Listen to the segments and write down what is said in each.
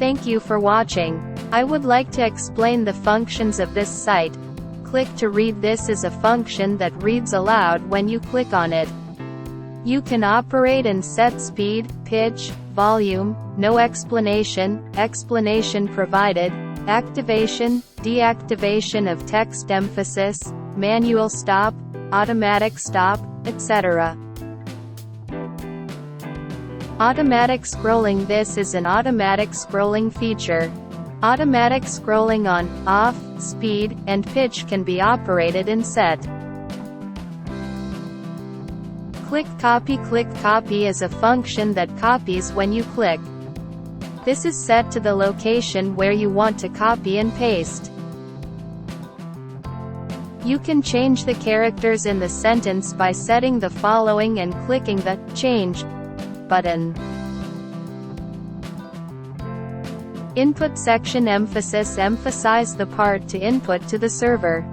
Thank you for watching. I would like to explain the functions of this site. Click to read. This is a function that reads aloud when you click on it. You can operate and set speed, pitch, volume, no explanation, explanation provided, activation, deactivation of text, emphasis, manual stop, automatic stop, etc. Automatic scrolling. This is an automatic scrolling feature. Automatic scrolling on, off, speed, and pitch can be operated and set. Click copy. Click copy is a function that copies when you click. This is set to the location where you want to copy and paste. You can change the characters in the sentence by setting the following and clicking the Change button. Input section. Emphasis. Emphasize the part to input to the server.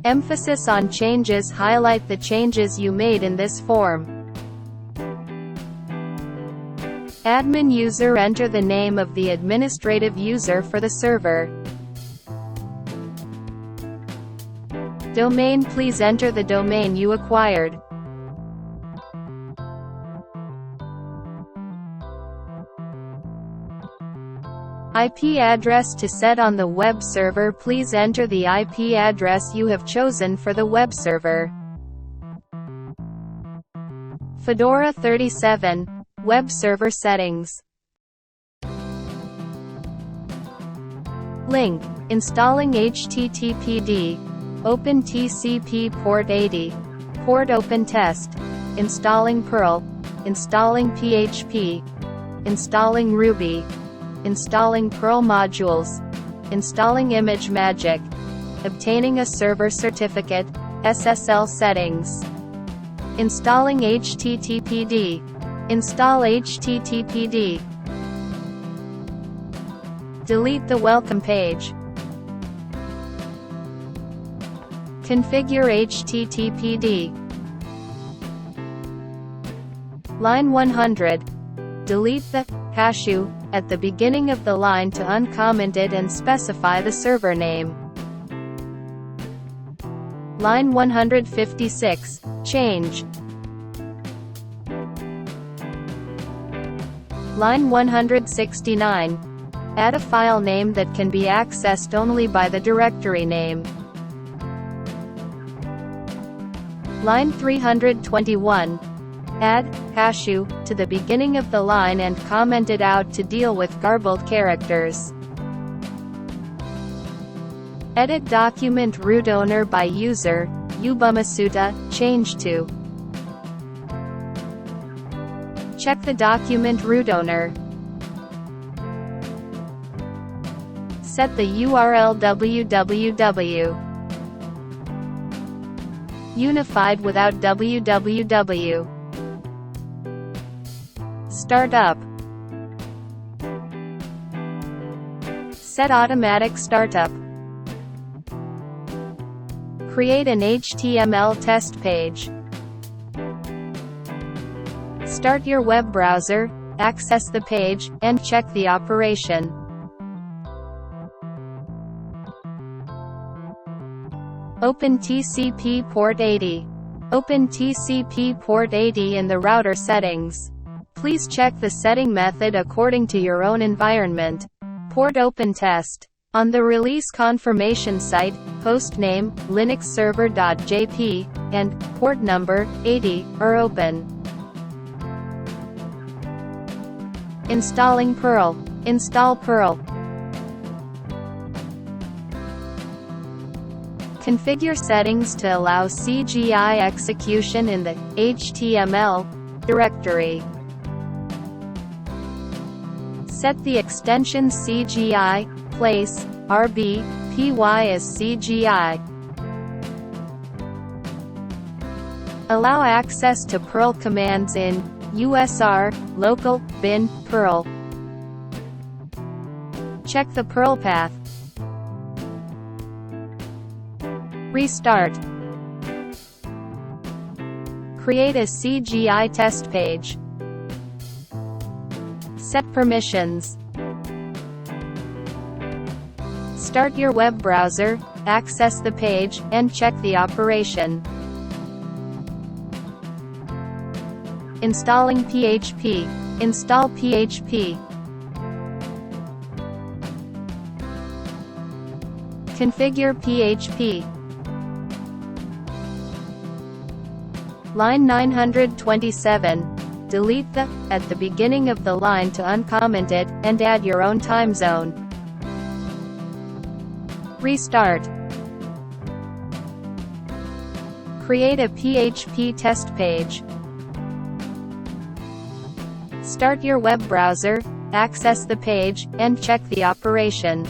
Emphasis on changes. Highlight the changes you made in this form. Admin user. Enter the name of the administrative user for the server. Domain. Please enter the domain you acquired. IP address. To set on the web server, please enter the IP address you have chosen for the web server. Fedora37 Web Server Settings. Link. Installing HTTPD. Open TCP port 80. Port open test. Installing Perl. Installing PHP. Installing Ruby. Installing Perl modules. Installing ImageMagick. Obtaining a server certificate, SSL settings. Installing HTTPD. Install HTTPD. Delete the welcome page. Configure HTTPD. Line 100. Delete the hashu at the beginning of the line to uncomment it and specify the server name. Line 156. Change. Line 169. Add a file name that can be accessed only by the directory name. Line 321. Add hashu to the beginning of the line and comment it out to deal with garbled characters. Edit document. Root owner by user Ubuntu. Change to. Check the document root owner. Set the URL www. Unified without www. Startup. Set automatic startup. Create an HTML test page. Start your web browser, access the page, and check the operation. Open TCP port 80. Open TCP port 80 in the router settings. Please check the setting method according to your own environment. Port open test. On the release confirmation site, host name, linuxserver.jp, and port number, 80, are open. Installing Perl. Install Perl. Configure settings to allow CGI execution in the HTML directory. Set the extension CGI, place, RB, PY as CGI. Allow access to Perl commands in USR, local, bin, Perl. Check the Perl path. Restart. Create a CGI test page. Set permissions. Start your web browser, access the page, and check the operation. Installing PHP. Install PHP. Configure PHP. Line 927. Delete the at the beginning of the line to uncomment it, and add your own time zone. Restart. Create a PHP test page. Start your web browser, access the page, and check the operation.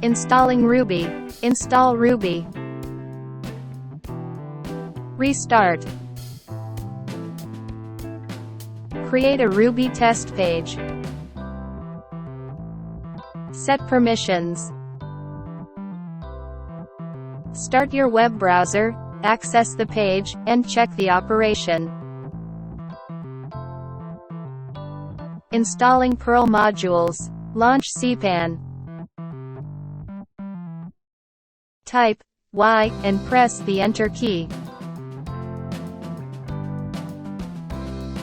Installing Ruby. Install Ruby. Restart. Create a Ruby test page. Set permissions. Start your web browser, access the page, and check the operation. Installing Perl modules. Launch cpan. Type Y and press the Enter key.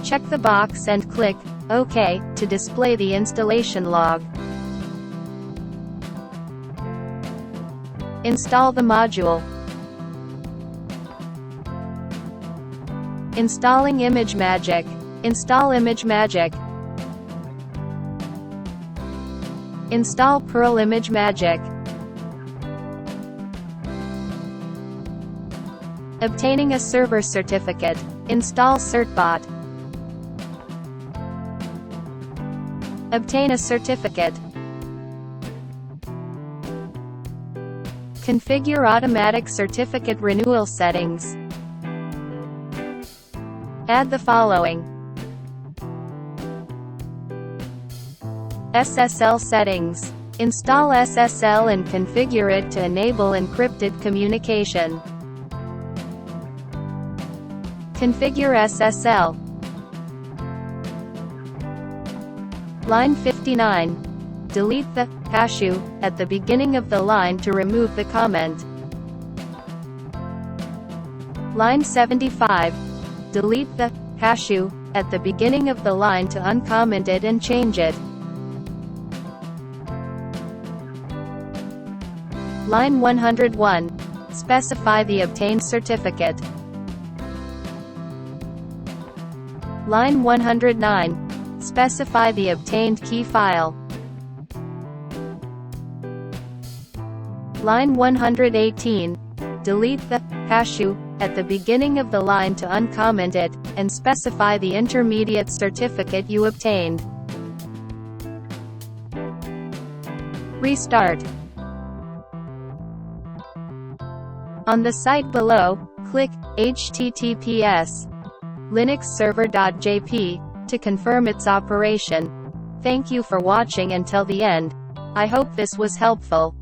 Check the box and click OK to display the installation log. Install the module. Installing ImageMagick. Install ImageMagick. Install Perl ImageMagick. Obtaining a server certificate. Install certbot. Obtain a certificate. Configure automatic certificate renewal settings. Add the following: SSL settings. Install SSL and configure it to enable encrypted communication. Configure SSL. Line 59. Delete the hashu at the beginning of the line to remove the comment. Line 75. Delete the hashu at the beginning of the line to uncomment it and change it. Line 101. Specify the obtained certificate. Line 109. Specify the obtained key file. Line 118. Delete the hashu at the beginning of the line to uncomment it, and specify the intermediate certificate you obtained. Restart. On the site below, click https linuxserver.jp to confirm its operation. Thank you for watching until the end. I hope this was helpful.